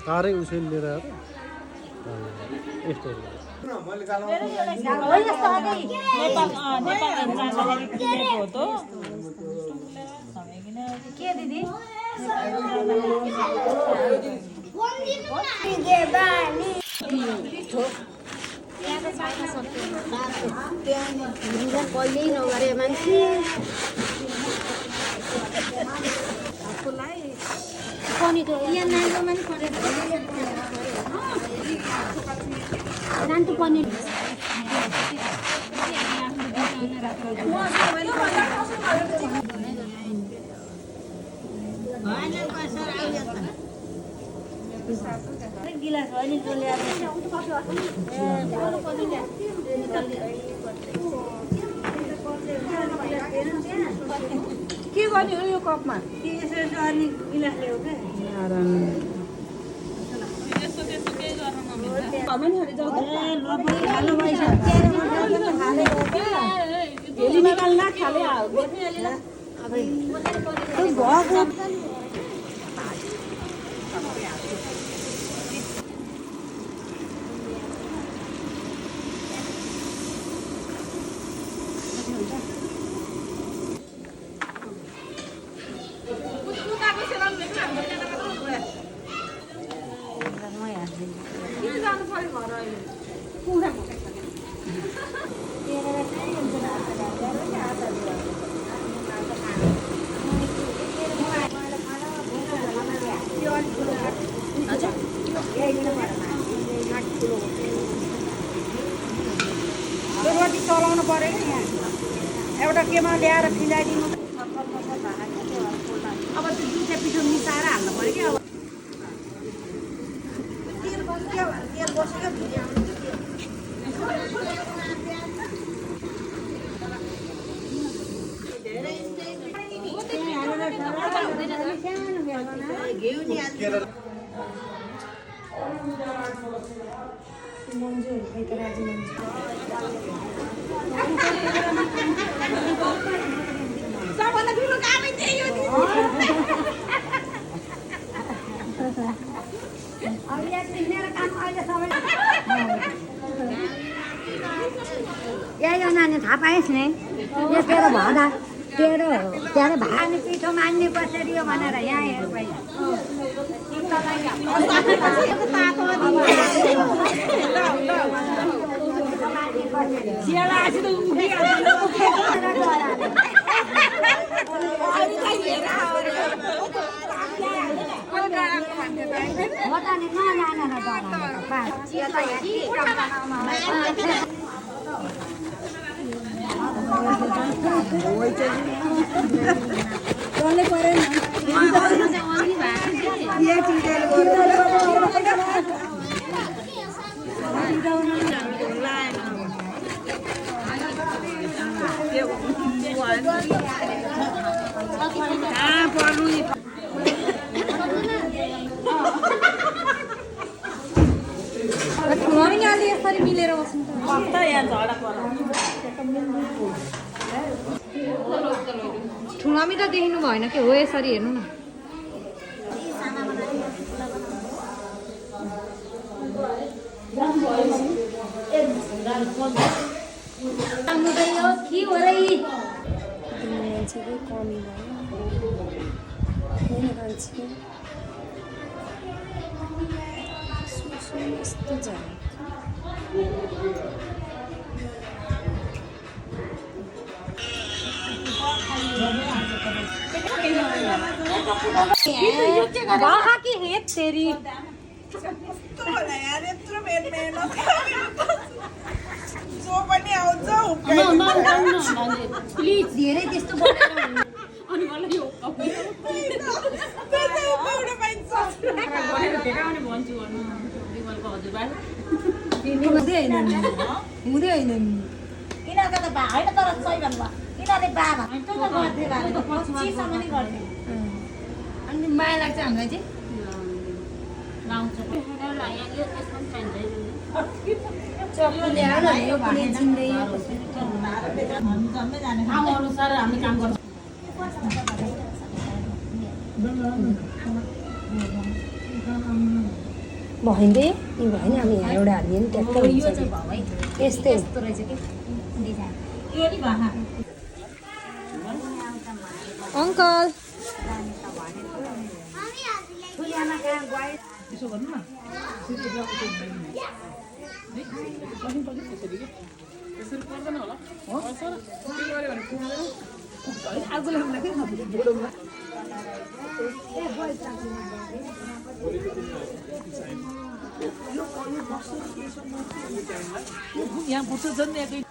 कारै उसैले लिएर आएर यस्तो के दिदी कहिल्यै नगरे मान्छे पनिर यहाँ नानीमा नि परेर नानी पनिर गिलास भयो नि के गर्ने हो यो कपमा यसो अनि गिलास ल्याऊ रोटी चलाउनु पर्यो नि यहाँ एउटा केमा ल्याएर फिलाइदिनु अब त्यो दुईटा पिठो मिसाएर हाल्नु पर्यो कि अब तेल बसेको सबभन्दा ठुलो कामै त्यही हो नि अब यहाँ मेरो काम अहिले सबै यो नानी थाहा पाएस् नि यो तेरो भदा तेरो त्यहाँ भानी पिठो मान्ने कसरी हो भनेर यहाँ हेर पहिला यसरी मिलेर बस्नु ठुलामी त देखिनु भएन कि हो यसरी हेर्नु न के हो र मान्छेकै कमी भयो मान्छे यस्तो जाने की है तेरी प्लिज धेरै त्यस्तो हुँदै होइन यिनीहरूको त भा होइन तर सही भन्नुभयो यिनीहरूले बा भन्थे अनि माया लाग्छ हामीलाई चाहिँ अनुसार हामी काम गर्छौँ भइँदै यो भएन अब यहाँ एउटा हाल्ने नि ट्याक्कै यो हुन्छ चाहिँ नि। भयो है यस्तै यस्तो रहेछ कि डिजाइन यो नि भएन अङ्कल ठुलियामा कहाँ गए यसो गर्नु न यसरी पर्दैन होला हो सर के गर्यो भने पुग्दैन होइन आगोले हामीलाई के थाहा बुढोमा यहाँ पुग्छ झन् यहाँकै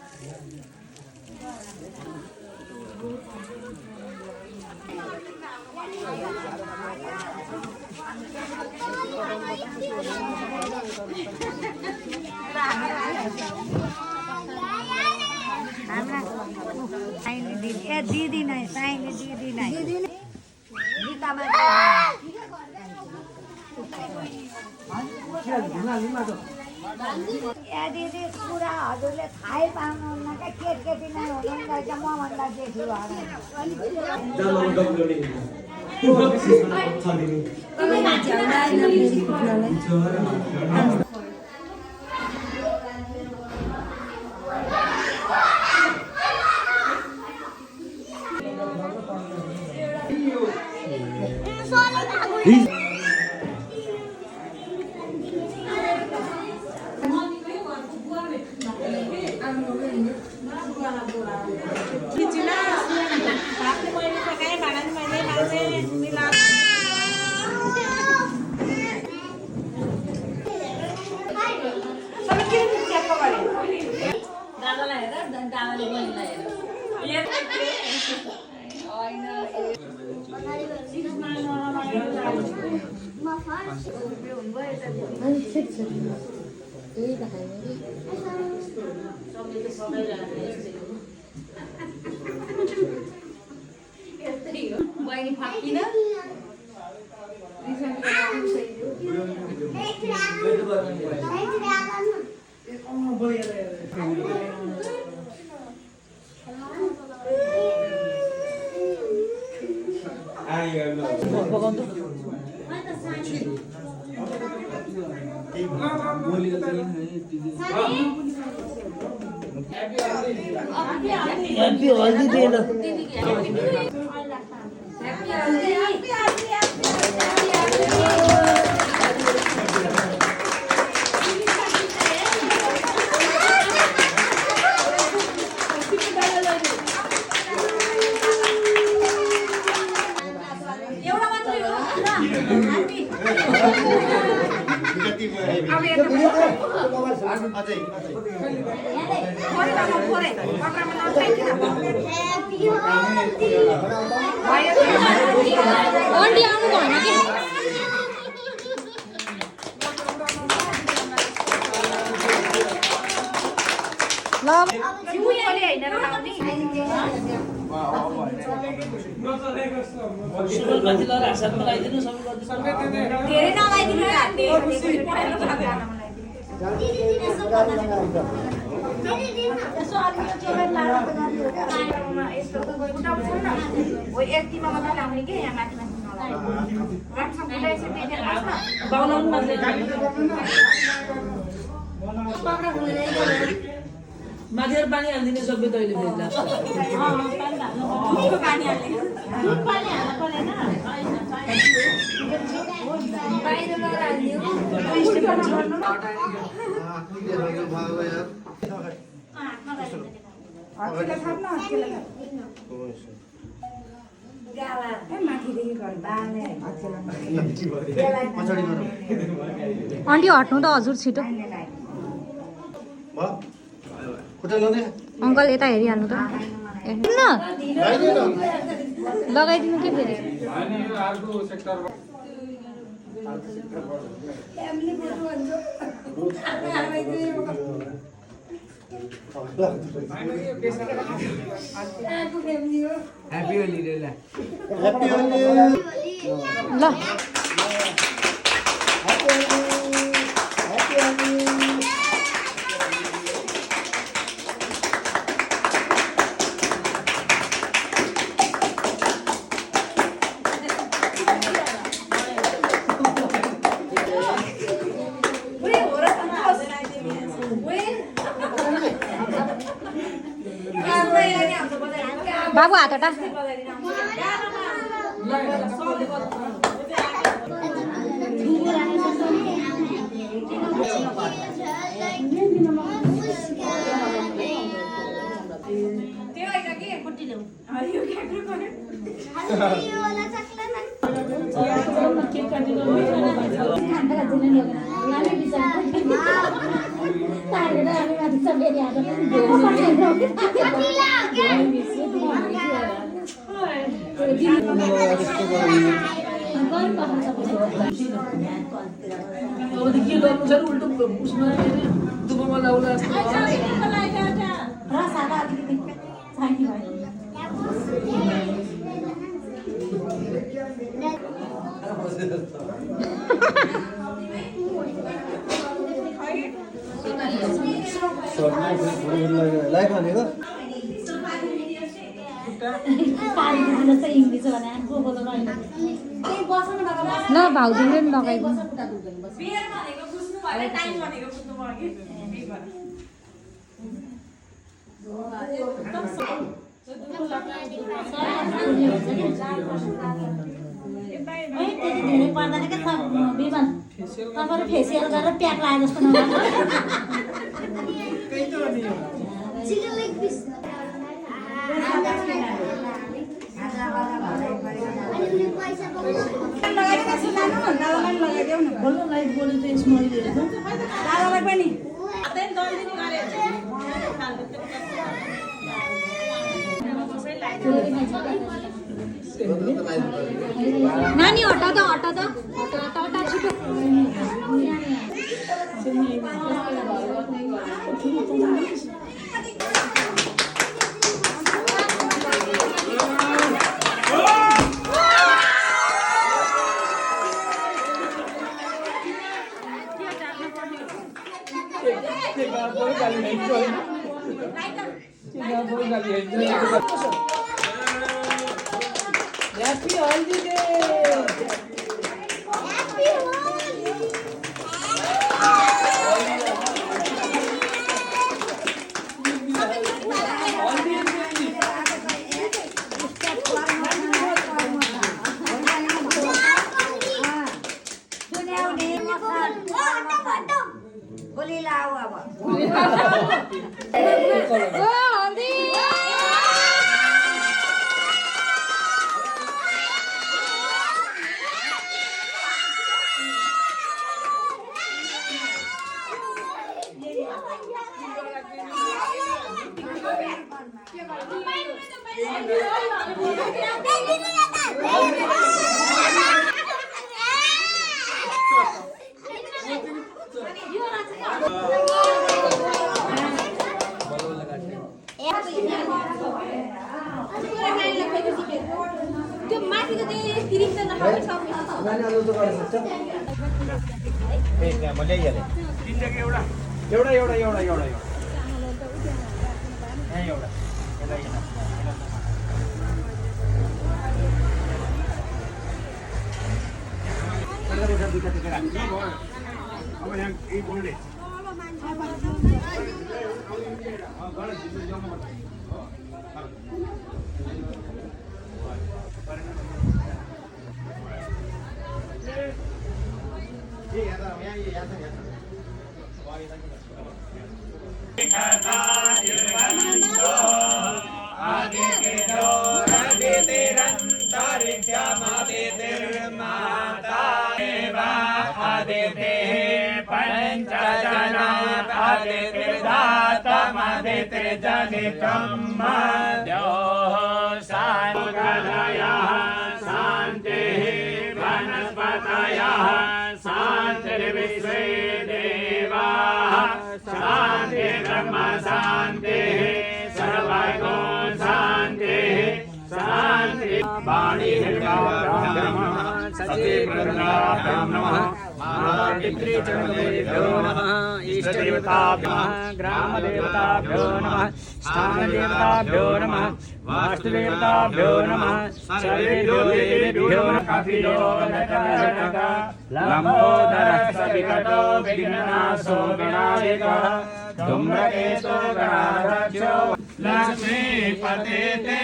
हाम्रा साइली दिदी ए दिदी नै साइली दिदी नै गीतामा ए दिदी कुरा हजुरले थाहै पाउनुहुन्न क्या केटी नै हुनुहुन्छ मभन्दा जेठी भएर बहिनी फाप्किन हेप्पी हल्दी दिएन एउटा मात्रै हो अन्डी आउनु भएन कि ल धेरै नलाइदिनु यतिमा मात्रै लाउने कि यहाँ माथि माथि पानी हालिदिने सबै तैँले फेरि लास्ट पानी हाल्ने दुध पानी हाल्नु परेन बाहिर अन्डी हट्नु त हजुर छिटो अङ्कल यता हेरिहाल्नु त न लगाइदिनु के फेरि ह्याप्पी होली रे ल ल बाबु हात हटा उल्टो उसमा दुबोमा लाउला ल भाउजूले पनि लगाइदिनु धेरै पर्दैन क्या विमान तपाईँहरू फेसियल गरेर प्याक लाए जस्तो नानी हटा त हटा त हटा हटा हटा छिटो Happy holiday! गोली लाऊ अब त्यो माथिको त्यो क्रिम त नखाए सक्छ म ल्याइहालेँ तिनजना एउटा एउटा एउटा एउटा एउटा एउटा एउटा अब यहाँ एक बोल्डे ग्रामदेवताभ्यो नमः स्थानदेवताभ्यो नमः वास्तुदेवताभ्यो नमः सर्वेभ्यो देवेभ्यो नमः लम्बोदरः सविकटो विघ्ननाशो विनायकः धूम्रकेतो गणाध्यक्षो लक्ष्मीपते ते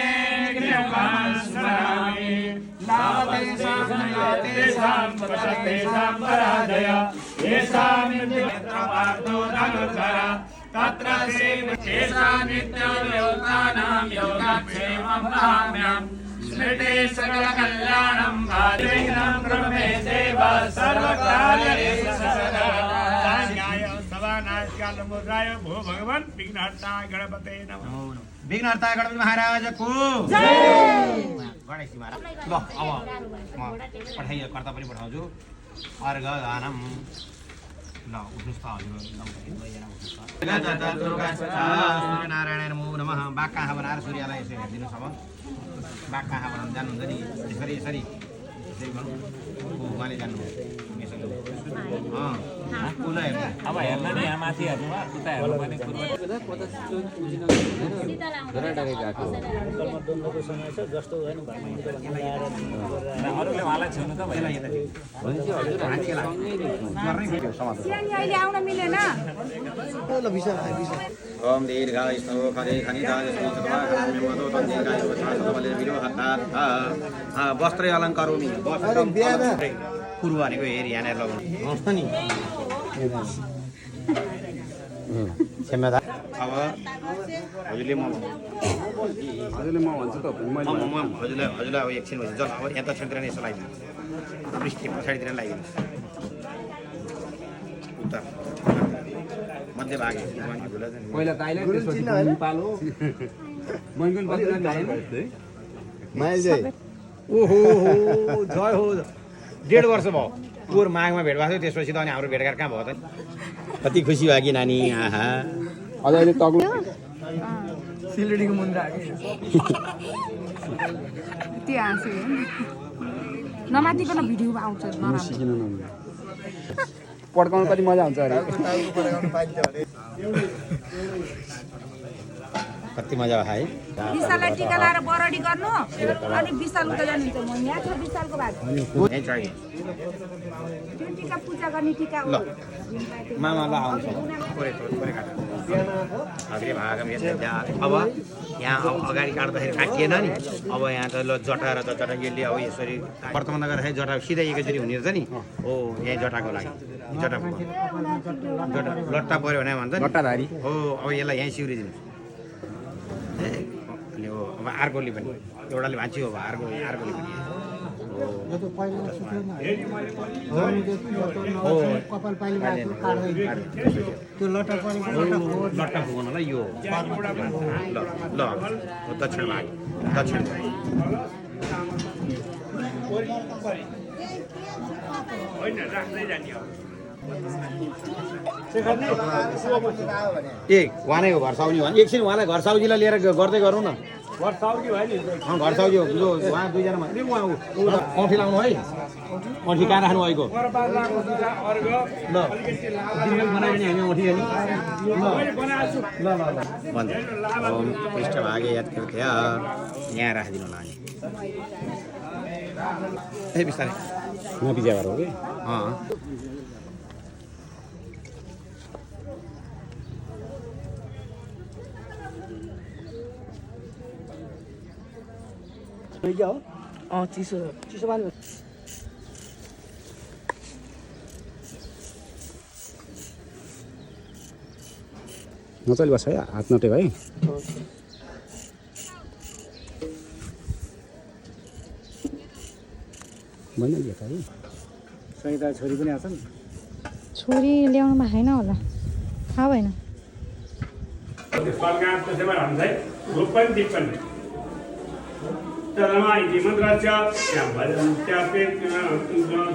स्मरामि लाभतेषां यातेषां पततेषां पराजय येषां नित्यमित्रमार्तो धनुर्धर तत्र तेषां नित्ययोगानां योगाक्षेमं भाम्यम् स्मृते सकलकल्याणं भाग्यं ब्रह्मे देव सर्वकार्येषु सर्वदा सवानाशकालमुद्राय भो भगवान् विघ्नहर्ताय गणपते नमः विघ्नहर्ताय गणपति महाराज को जय गणेशजी महाराज ल अब म पठाइयो कर्ता पनि पठाउँछु अर्घ गानम ल उठ्नुस् त हजुर नारायण नमो नमः बाघ कहाँ बनाएर सूर्यलाई यसो हेरिदिनुहोस् अब बाघ कहाँ बनाउनु जान्नुहुन्छ नि यसरी यसरी यसरी गर्नु उहाँले जान्नुभयो यसरी अब हेर्न नि यहाँ माथि हेर्नु उता हेर्नु पनि अरूले उहाँलाई छेउनु त ओम दीर्घाय स्तव खदे खनिधाय वस्त्र अलङ्कारोमि कुरु भनेको हेरी यहाँनिर लगाउनु नि क्षमता अब हजुरले म भन्छु त हजुरलाई अब एकछिन भएपछि जल अब यहाँ दक्षिणतिर नै यसो लगाइदिनु पृष्ठ पछाडितिर लगाइदिनु उता मध्य भाग पहिला ताइल्यान्ड त्यसपछि नेपाल हो मैगुन बस्न जाएन ओहो जय हो 1.5 वर्ष भयो पोहोर माघमा भेट भएको थियो त्यसपछि त अनि हाम्रो भेटघाट कहाँ भयो त कति खुसी भयो कि नानी आहा अझ अहिले तग्लो सिलगढीको मुन्द्रा त्यो हाँसो नमातिकन भिडियोमा आउँछ पड्काउनु कति मजा आउँछ अरे कति मजा भयो है विशाललाई टिका लाएर बरडी गर्नु अनि विशाल उता जानुहुन्छ म यहाँ छ विशालको भाग यहीँ चाहियो त्यो टिका पूजा गर्ने टिका हो ल मामा ल आउँछ अब यहाँ अब अगाडि काट्दाखेरि काटिएन नि अब यहाँ त ल जटा र जटा यसले अब यसरी वर्तमानमा गर्दाखेरि जटा सिधै एकैचोटि हुने रहेछ नि हो यहीँ जटाको लागि जटा जटा लट्टा पऱ्यो भने भन्छ लट्टाधारी हो अब यसलाई यहीँ सिउरिदिनु अनि हो अब अर्कोले पनि एउटाले भाँच्यो अब अर्कोले पनि लट्टा फुकाउनलाई यो ल दक्षिण भाग दक्षिण ए उहाँ नै हो घर साउजी भने एकछिन उहाँलाई घर साउजीलाई लिएर गर्दै गरौँ न घर साउजी हो जो उहाँ दुईजना औँठी लाउनु है औँठी कहाँ राख्नु भएको ल बनायो भने हामी औँठी ल भन्छ पृष्ठभागे याद कृत्या यहाँ राखिदिनु होला नि ए बिस्तारै नपिजा घर हो कि चिसो पानी नचली बस्छ है हात नटेको है भनिहाल्यो त है सहिता छोरी पनि आउँछ नि छोरी ल्याउनुमा छैन होला थाहा भएन तदमाइति मन्त्रस्य त्यापे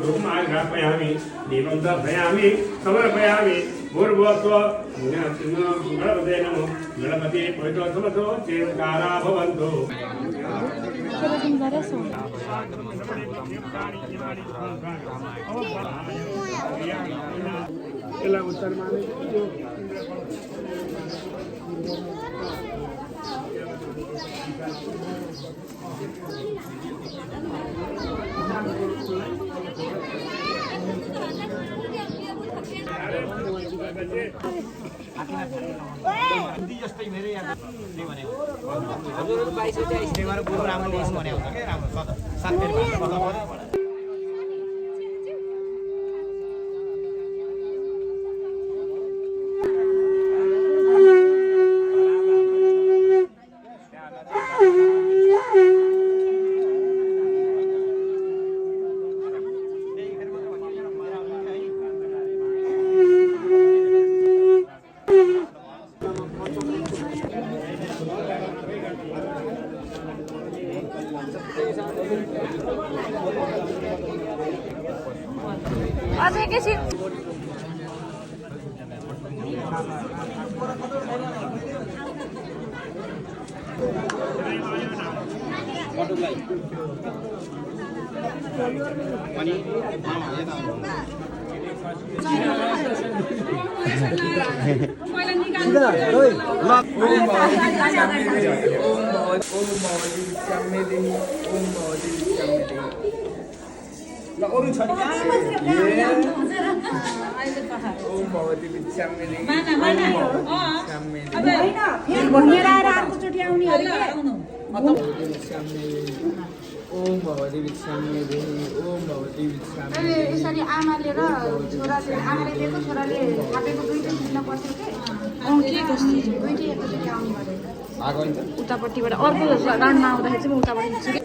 धूमाघ्रापयामि दीपं दर्शयामि समर्पयामि भूर्भुवस्व गणपते नमो गणपति पवित्रसमतो चेत्कारा भवन्तु यसलाई उत्तरमा जस्तै मेरै याद त्यही भनेको हजुर 22 त्यही भएर गुरु राम्रो लेख्नु भनेको छ के राम्रो साथीहरु भन्दा पर्यो अझै एकैछिन अनि मामा यता यसरी आमाले र छोराले आमाले दिएको छोराले थापेको दुईटै मिल्न पर्थ्यो के दुईटै एकैचोटि आउनु पऱ्यो उतापट्टिबाट अर्को राउन्डमा आउँदाखेरि चाहिँ म उताबाट हिँड्छु कि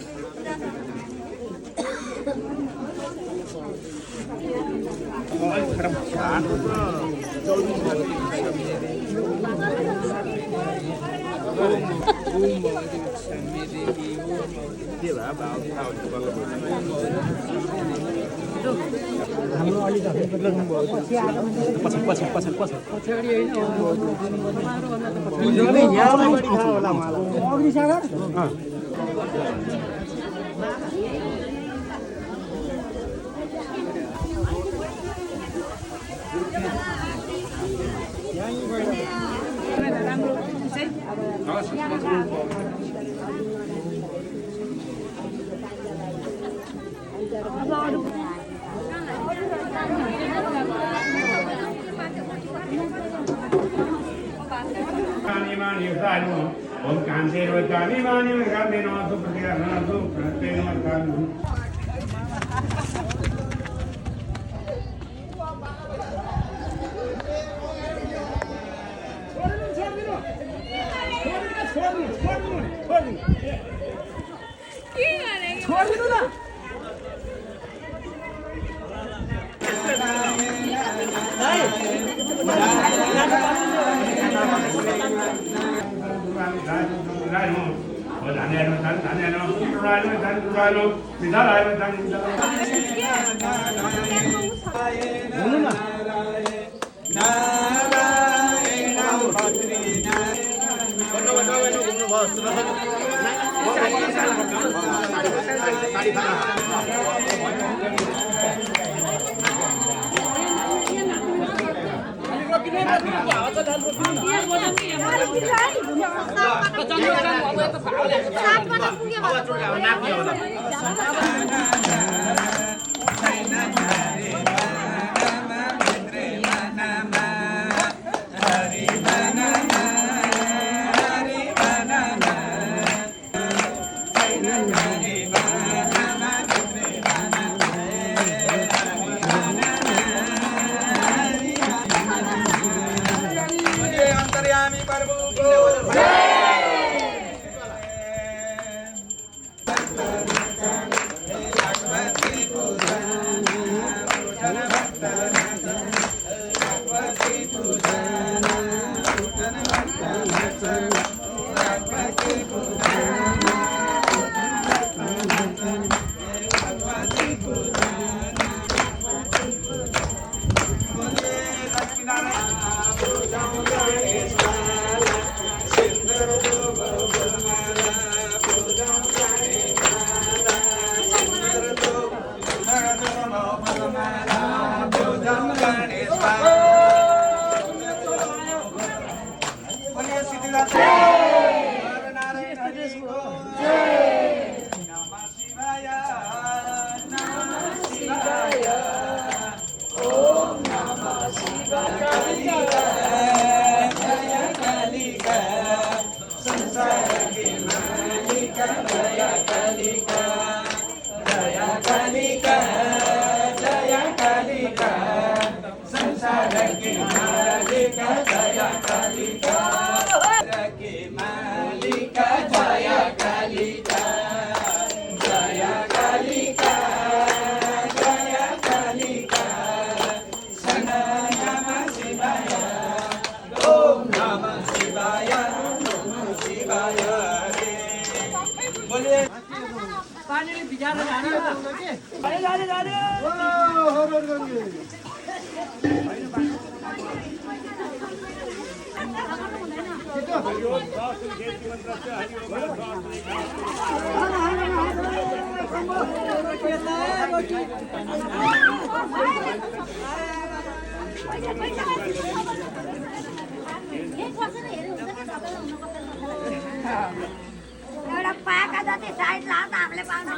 एउटा पाका जति साइड लाउँदा हामीले पाउनु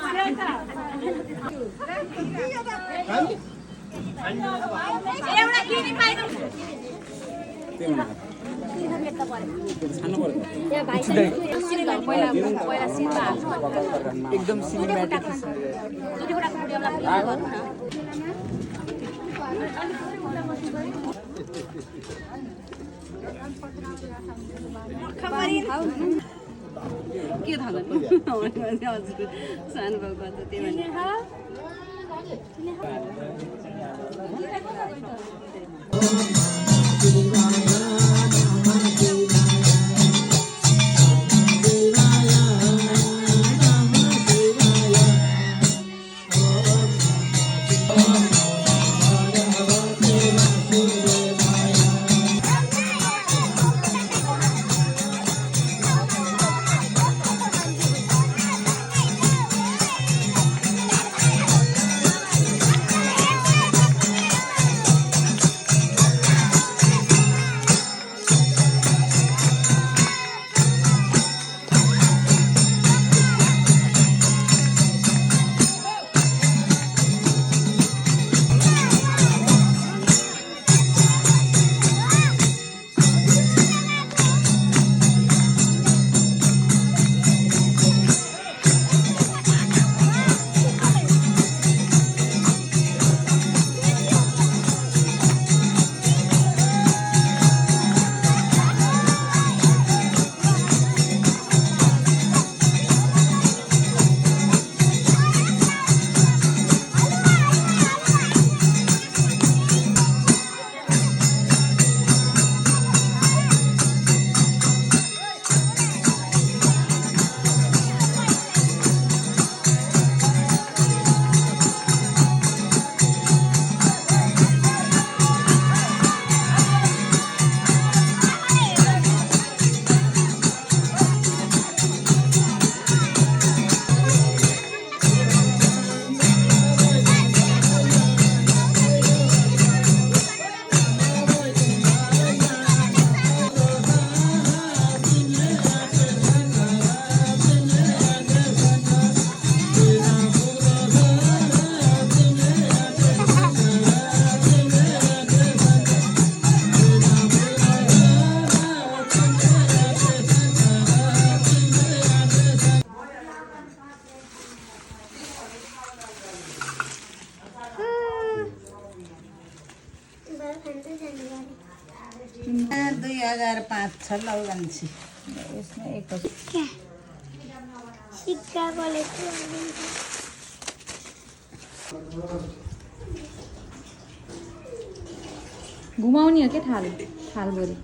एउटा किनी पाइनु एकदम सिनेमेटिक के थाहा हजुर सानो भाउ गर्छ त्यही भने छ लगाउँछु यसमा एक सिक्का घुमाउने हो क्या थालभरि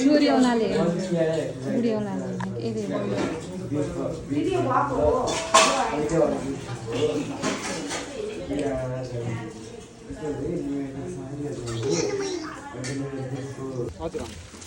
छोरीवालाले बुढीवालाले हजुर